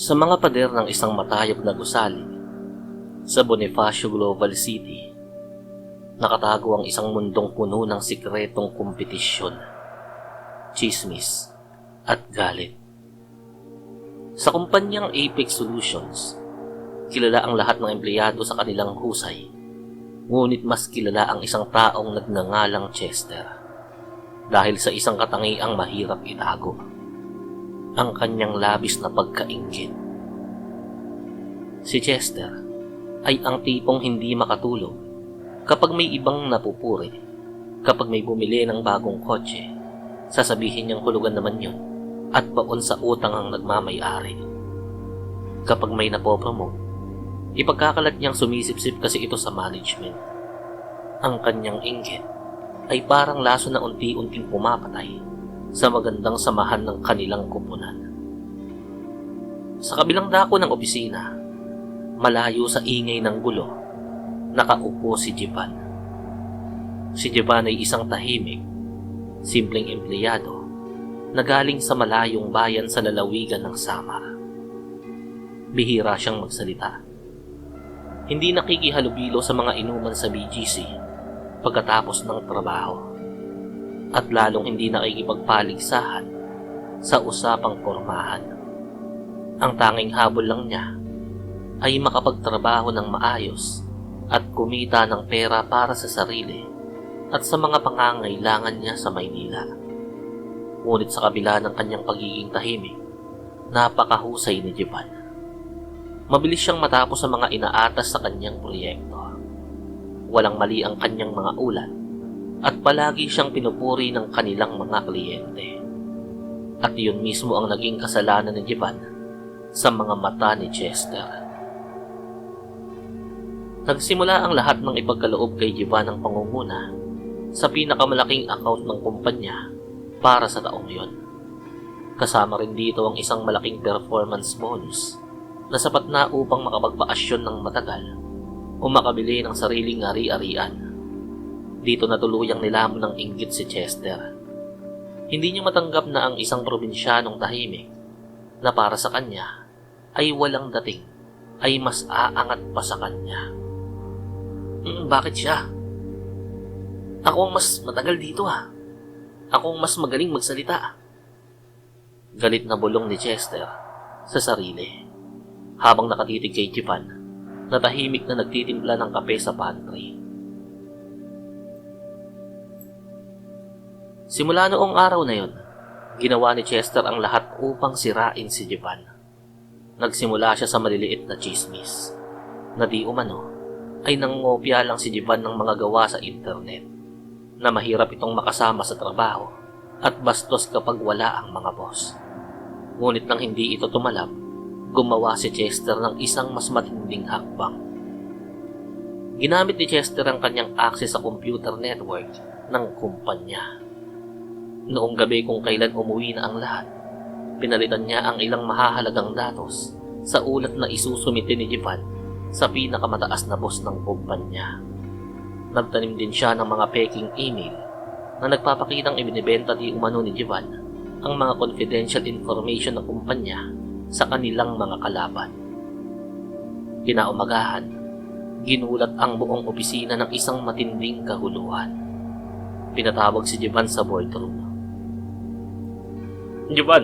Sa mga pader ng isang matayog na gusali, sa Bonifacio Global City, nakatago ang isang mundong puno ng sikretong kompetisyon, tsismis, at galit. Sa kumpanyang Apex Solutions, kilala ang lahat ng empleyado sa kanilang husay, ngunit mas kilala ang isang taong nagngangalang Chester dahil sa isang katangiang mahirap itago: ang kanyang labis na pagkainggit. Si Chester ay ang tipong hindi makatulog kapag may ibang napupuri. Kapag may bumili ng bagong kotse, sasabihin niyang hulugan naman yun at baon sa utang ang nagmamay-ari. Kapag may napopromote, ipagkakalat niyang sumisip-sip kasi ito sa management. Ang kanyang inggit ay parang laso na unti-unting pumapatay sa magandang samahan ng kanilang kupunan. Sa kabilang dako ng opisina, malayo sa ingay ng gulo, nakaupo si Jevan. Si Jevan ay isang tahimik, simpleng empleyado na galing sa malayong bayan sa lalawigan ng Samar. Bihira siyang magsalita. Hindi nakikihalubilo sa mga inuman sa BGC pagkatapos ng trabaho, at lalong hindi nakikipagpaligsahan sa usapang pormahan. Ang tanging habol lang niya ay makapagtrabaho ng maayos at kumita ng pera para sa sarili at sa mga pangangailangan niya sa Maynila. Ngunit sa kabila ng kanyang pagiging tahimik, napakahusay ni Jevan. Mabilis siyang matapos sa mga inaatas sa kanyang proyekto. Walang mali ang kanyang mga ulat at palagi siyang pinupuri ng kanilang mga kliyente. At iyon mismo ang naging kasalanan ni Jevan sa mga mata ni Chester. Nagsimula ang lahat ng ipagkaloob kay Jevan ng pangunguna sa pinakamalaking account ng kumpanya para sa taong iyon. Kasama rin dito ang isang malaking performance bonus na sapat na upang makapagpakasyon ng matagal o makabili ng sariling ari-arian. Dito na tuluyang nilamon ng inggit si Chester. Hindi niya matanggap na ang isang probinsyanong tahimik na para sa kanya ay walang dating ay mas aangat pa sa kanya. Bakit siya? Ako ang mas matagal dito Ako ang mas magaling magsalita. Galit na bulong ni Chester sa sarili habang nakatitig kay Jevan na tahimik na nagtitimpla ng kape sa pantry. Simula noong araw na yon, ginawa ni Chester ang lahat upang sirain si Jevan. Nagsimula siya sa maliliit na tsismis na di umano ay nangongopya lang si Jevan ng mga gawa sa internet na mahirap itong makasama sa trabaho at bastos kapag wala ang mga boss. Ngunit nang hindi ito tumalab, gumawa si Chester ng isang mas matinding hakbang. Ginamit ni Chester ang kanyang access sa computer network ng kumpanya. Noong gabi kung kailan umuwi na ang lahat, pinalitan niya ang ilang mahahalagang datos sa ulat na isusumite ni Jevan sa pinakamataas na boss ng kumpanya. Nagtanim din siya ng mga peking email na nagpapakitang ibinibenta di umano ni Jevan ang mga confidential information ng kumpanya sa kanilang mga kalaban. Kinaumagahan, ginulat ang buong opisina ng isang matinding kahuluhan. Pinatawag si Jevan sa boardroom. Jevan,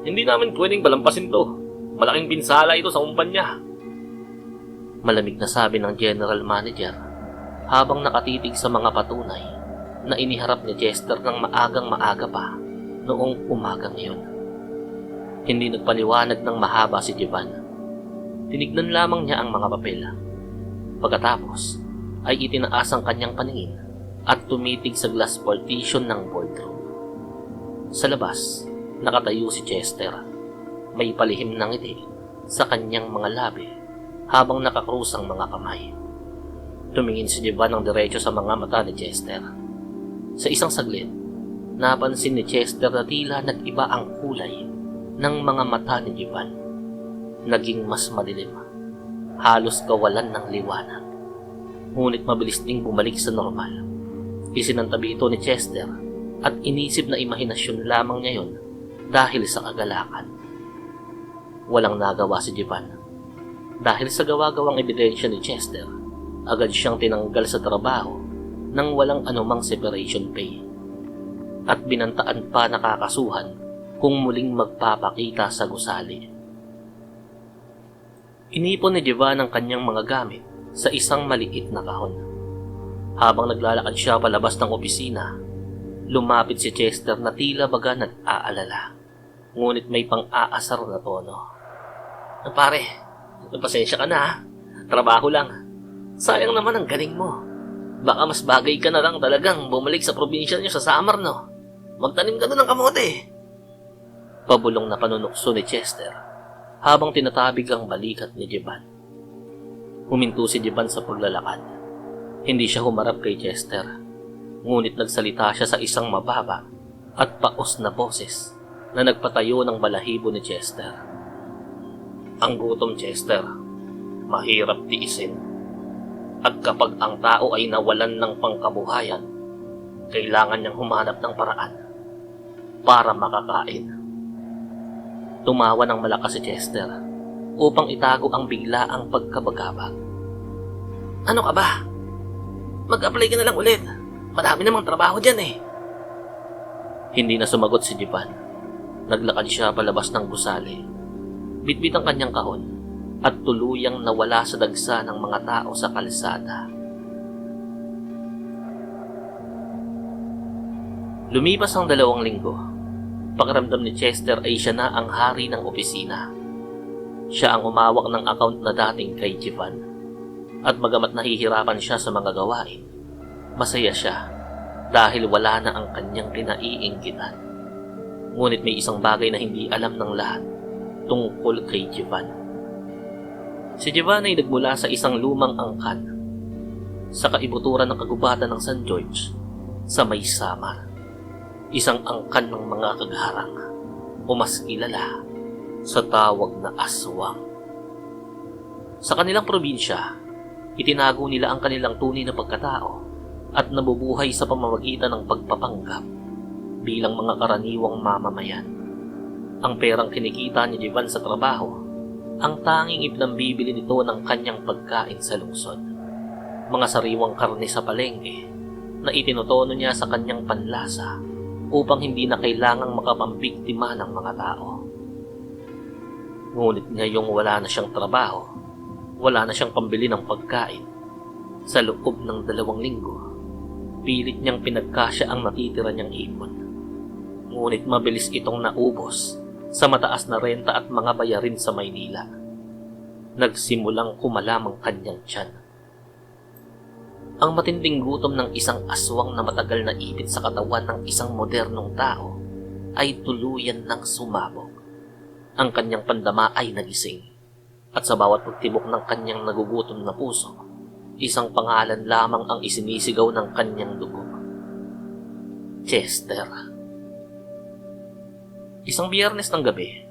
hindi namin pwedeng palampasin to. Malaking pinsala ito sa kumpanya. Malamig na sabi ng general manager habang nakatitig sa mga patunay na iniharap ni Chester ng maagang-maaga pa noong umagang iyon. Hindi nagpaliwanag ng mahaba si Jevan. Tinignan lamang niya ang mga papel. Pagkatapos ay itinaas ang kanyang paningin at tumitig sa glass partition ng boardroom. Sa labas, nakatayo si Chester. May palihim ng ngiti sa kanyang mga labi habang nakakrus ang mga kamay. Tumingin si Jevan ng diretso sa mga mata ni Chester. Sa isang saglit, napansin ni Chester na tila nag-iba ang kulay ng mga mata ni Jevan. Naging mas madilim, halos kawalan ng liwanag. Ngunit mabilis ding bumalik sa normal. Isinantabi ito ni Chester at inisip na imahinasyon lamang niya yon dahil sa kagalakan. Walang nagawa si Jevan. Dahil sa gawa-gawang ebidensya ni Chester, agad siyang tinanggal sa trabaho nang walang anumang separation pay. At binantaan pa na kakasuhan kung muling magpapakita sa gusali. Inipon ni Jevan ang kanyang mga gamit sa isang maliit na kahon. Habang naglalakad siya palabas ng opisina, lumapit si Chester na tila baga nag-aalala. Ngunit may pang-aasar na tono. Pare, pasensya ka na ha. Trabaho lang. Sayang naman ang galing mo. Baka mas bagay ka na lang talagang bumalik sa probinsya niyo sa Samar, no? Magtanim ka doon ng kamote. Pabulong na panunukso ni Chester habang tinatabig ang balikat ni Jevan. Huminto si Jevan sa paglalakad. Hindi siya humarap kay Chester, ngunit nagsalita siya sa isang mababa at paos na boses na nagpatayo ng balahibo ni Chester. Ang gutom, Chester, mahirap tiisin. At kapag ang tao ay nawalan ng pangkabuhayan, kailangan niyang humanap ng paraan para makakain. Tumawa ng malakas si Chester upang itago ang biglaang pagkabagabag. Ano ka ba? Mag-apply ka na lang ulit. Marami namang trabaho dyan eh. Hindi na sumagot si Jevan. Naglakad siya palabas ng gusali. Bitbit ang kanyang kahon at tuluyang nawala sa dagsa ng mga tao sa kalsada. Lumipas ang 2 linggo. Pakiramdam ni Chester ay siya na ang hari ng opisina. Siya ang umawak ng account na dating kay Jevan. At bagamat nahihirapan siya sa mga gawain, masaya siya dahil wala na ang kanyang kinaiinggitan. Ngunit may isang bagay na hindi alam ng lahat tungkol kay Jevan. Si Jevan ay nagmula sa isang lumang angkan sa kaibuturan ng kagubatan ng San George sa may Samar. Isang angkan ng mga kagharang o mas kilala sa tawag na aswang. Sa kanilang probinsya, itinago nila ang kanilang tunay na pagkatao at nabubuhay sa pamamagitan ng pagpapanggap bilang mga karaniwang mamamayan. Ang perang kinikita ni Jevan sa trabaho, ang tanging ipinambibili nito ng kanyang pagkain sa lungsod. Mga sariwang karne sa palengke na itinutono niya sa kanyang panlasa upang hindi na kailangang makapambiktima ng mga tao. Ngunit ngayong wala na siyang trabaho, wala na siyang pambili ng pagkain. Sa loob ng 2 linggo, pilit niyang pinagkasya ang natitira niyang ipon. Ngunit mabilis itong naubos sa mataas na renta at mga bayarin sa Maynila. Nagsimulang kumalam ang kanyang tiyan. Ang matinding gutom ng isang aswang na matagal na ipit sa katawan ng isang modernong tao ay tuluyan ng sumabog. Ang kanyang pandama ay nagising. At sa bawat pagtibok ng kanyang nagugutom na puso, isang pangalan lamang ang isinisigaw ng kanyang dugo. Chester. Isang Biyernes ng gabi,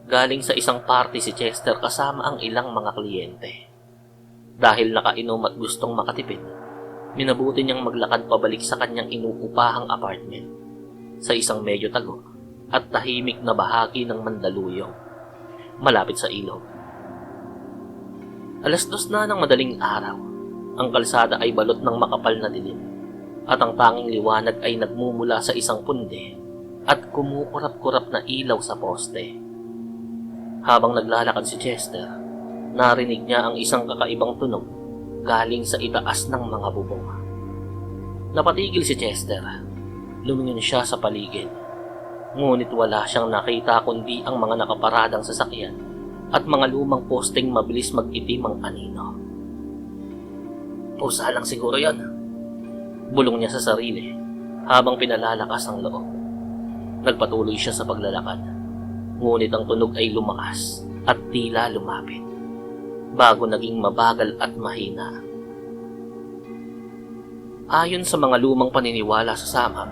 galing sa isang party si Chester kasama ang ilang mga kliyente. Dahil nakainom at gustong makatipid, minabuti niyang maglakad pabalik sa kanyang inuupahang apartment sa isang medyo tago at tahimik na bahagi ng Mandaluyong, malapit sa ilog. 2:00 na ng madaling araw, ang kalsada ay balot ng makapal na dilim at ang tanging liwanag ay nagmumula sa isang punde at kumukurap-kurap na ilaw sa poste. Habang naglalakad si Chester, narinig niya ang isang kakaibang tunog galing sa itaas ng mga bubong. Napatigil si Chester. Lumingin siya sa paligid. Ngunit wala siyang nakita kundi ang mga nakaparadang sasakyan at mga lumang posteng mabilis mag-itim ang anino. Pusa lang siguro yon, bulong niya sa sarili habang pinalalakas ang loob. Nagpatuloy siya sa paglalakad, ngunit ang tunog ay lumakas at tila lumapit, bago naging mabagal at mahina. Ayon sa mga lumang paniniwala sa Samar,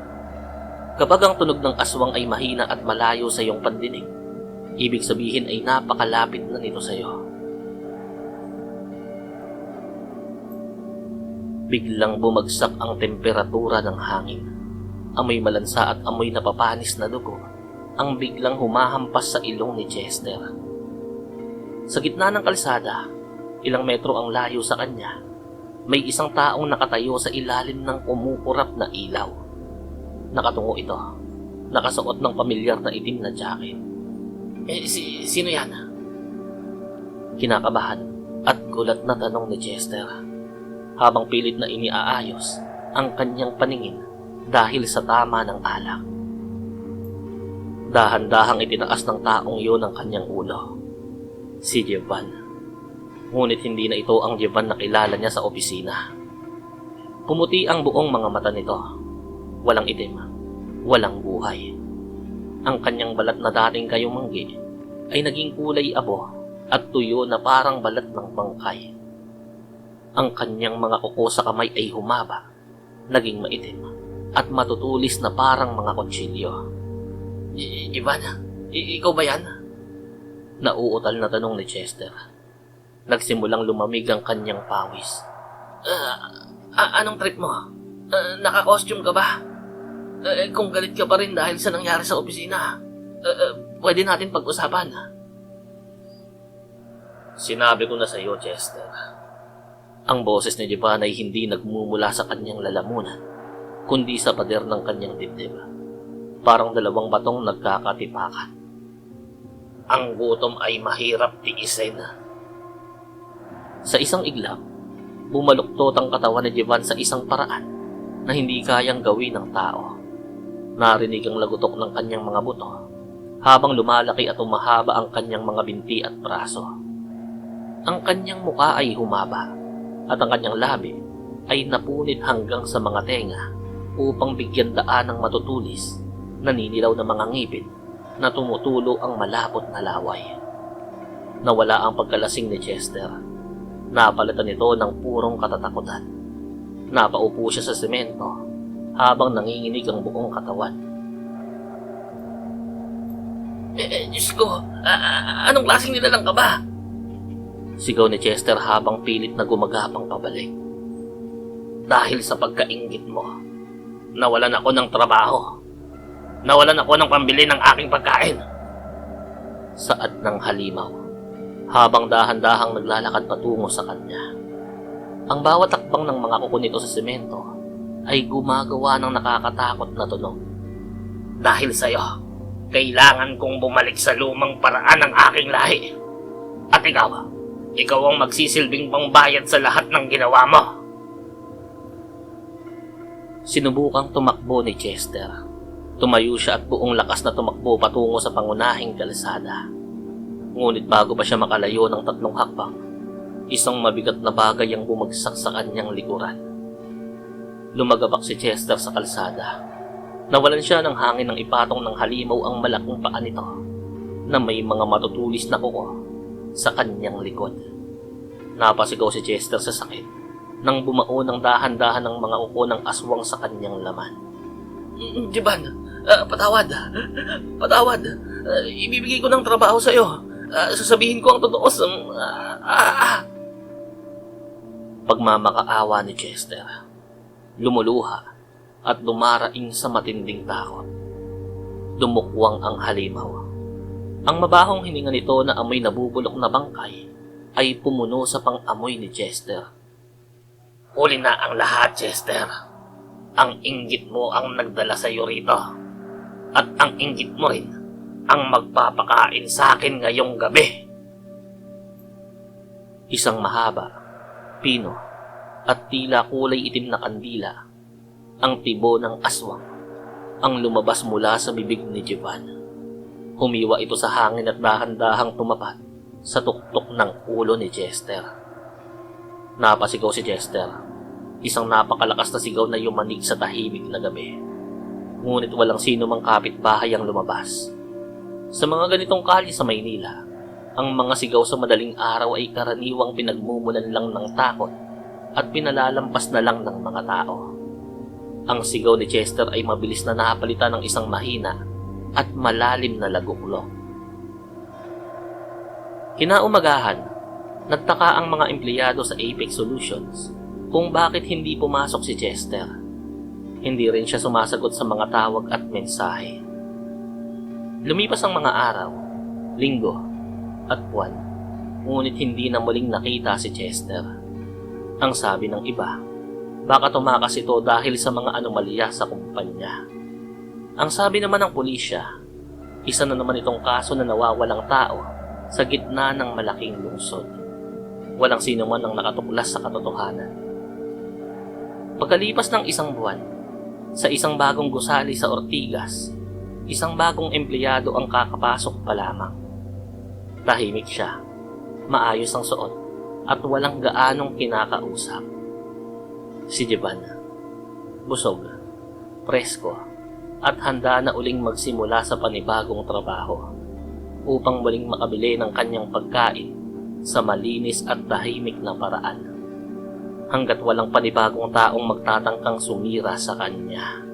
kapag ang tunog ng aswang ay mahina at malayo sa iyong pandinig, ibig sabihin ay napakalapit na nito sa iyo. Biglang bumagsak ang temperatura ng hangin. Amoy malansa at amoy napapanis na dugo ang biglang humahampas sa ilong ni Chester. Sa gitna ng kalsada, ilang metro ang layo sa kanya, may isang taong nakatayo sa ilalim ng kumukurap na ilaw. Nakatungo ito, nakasuot ng pamilyar na itim na jacket. Sino yan? Kinakabahan at gulat na tanong ni Chester, habang pilit na iniaayos ang kanyang paningin dahil sa tama ng alak. Dahan-dahang itinaas ng taong yun ang kanyang ulo. Si Jevan. Ngunit hindi na ito ang Jevan na kilala niya sa opisina. Pumuti ang buong mga mata nito. Walang itim, walang buhay. Ang kanyang balat na dating kayumanggi ay naging kulay abo at tuyo na parang balat ng bangkay. Ang kanyang mga kuko sa kamay ay humaba, naging maitim, at matutulis na parang mga kutsilyo. Jevan, ikaw ba yan? Nauutal na tanong ni Chester. Nagsimulang lumamig ang kanyang pawis. Anong trip mo? Naka-costume ka ba? Kung galit ka pa rin dahil sa nangyari sa opisina, pwede natin pag-usapan. Sinabi ko na sa iyo, Chester. Ang boses ni Jevan ay hindi nagmumula sa kanyang lalamunan, kundi sa pader ng kanyang dibdib. Parang dalawang batong nagkakatipakan. Ang gutom ay mahirap tiisin. Sa isang iglap, bumaluktot ang katawan ni Jevan sa isang paraan na hindi kayang gawin ng tao. Narinig ang lagutok ng kanyang mga buto habang lumalaki at umahaba ang kanyang mga binti at braso. Ang kanyang muka ay humaba at ang kanyang labi ay napunit hanggang sa mga tenga upang bigyan daan ng matutulis, naninilaw na mga ngipin na tumutulo ang malapot na laway. Nawala ang pagkalasing ni Chester. Napalitan ito ng purong katatakutan. Napaupo siya sa semento habang nanginginig ang buong katawan. Diyos ko, anong klaseng nilalang ka ba? Sigaw ni Chester habang pilit na gumagapang pabalik. Dahil sa pagkainggit mo, nawalan ako ng trabaho. Nawalan ako ng pambili ng aking pagkain. Saad ng halimaw, habang dahan-dahang naglalakad patungo sa kanya. Ang bawat takbang ng mga kuko nito sa semento ay gumagawa ng nakakatakot na tunog. Dahil sa'yo, kailangan kong bumalik sa lumang paraan ng aking lahi. At ikaw ang magsisilbing pangbayad sa lahat ng ginawa mo. Sinubukang tumakbo ni Chester. Tumayo siya at buong lakas na tumakbo patungo sa pangunahing kalsada. Ngunit bago pa siya makalayo ng 3 hakbang, isang mabigat na bagay ang bumagsak sa kanyang likuran. Lumagabak si Chester sa kalsada. Nawalan siya ng hangin nang ipatong ng halimaw ang malaking paa nito na may mga matutulis na kuko sa kanyang likod. Napasigaw si Chester sa sakit nang bumao ng dahan-dahan ng mga kuko ng aswang sa kanyang laman. Jevan, patawad. Ibibigay ko ng trabaho sa'yo. Sasabihin ko ang totoo sa... Pagmamakaawa ni Chester, lumuluha at lumaraing sa matinding takot. Dumukwang ang halimaw. Ang mabahong hininga nito na amoy nabubulok na bangkay ay pumuno sa pang-amoy ni Chester. Huli na ang lahat, Chester. Ang inggit mo ang nagdala sa iyo rito. At ang inggit mo rin ang magpapakain sa akin ngayong gabi. Isang mahaba, pino, at tila kulay itim na kandila, ang tibo ng aswang, ang lumabas mula sa bibig ni Jevan. Humiwa ito sa hangin at dahan-dahang tumapat sa tuktok ng ulo ni Chester. Napasigaw si Chester, isang napakalakas na sigaw na yumanig sa tahimik na gabi. Ngunit walang sino mang kapitbahay ang lumabas. Sa mga ganitong kalye sa Maynila, ang mga sigaw sa madaling araw ay karaniwang pinagmumulan lang ng takot at pinalalampas na lang ng mga tao. Ang sigaw ni Chester ay mabilis na napalitan ng isang mahina at malalim na laguklok. Kinaumagahan, nagtaka ang mga empleyado sa Apex Solutions kung bakit hindi pumasok si Chester. Hindi rin siya sumasagot sa mga tawag at mensahe. Lumipas ang mga araw, linggo, at buwan. ngunit hindi na muling nakita si Chester. Ang sabi ng iba, baka tumakas ito dahil sa mga anomalya sa kumpanya. Ang sabi naman ng pulisya, isa na naman itong kaso na nawawalang tao sa gitna ng malaking lungsod. Walang sino man ang nakatuklas sa katotohanan. Pagkalipas ng isang buwan, sa isang bagong gusali sa Ortigas, isang bagong empleyado ang kakapasok pa lamang. Tahimik siya, maayos ang suot, at walang gaanong kinakausap. Si Jevan, busog, presko, at handa na uling magsimula sa panibagong trabaho upang muling makabili ng kanyang pagkain sa malinis at tahimik na paraan hanggat walang panibagong taong magtatangkang sumira sa kanya.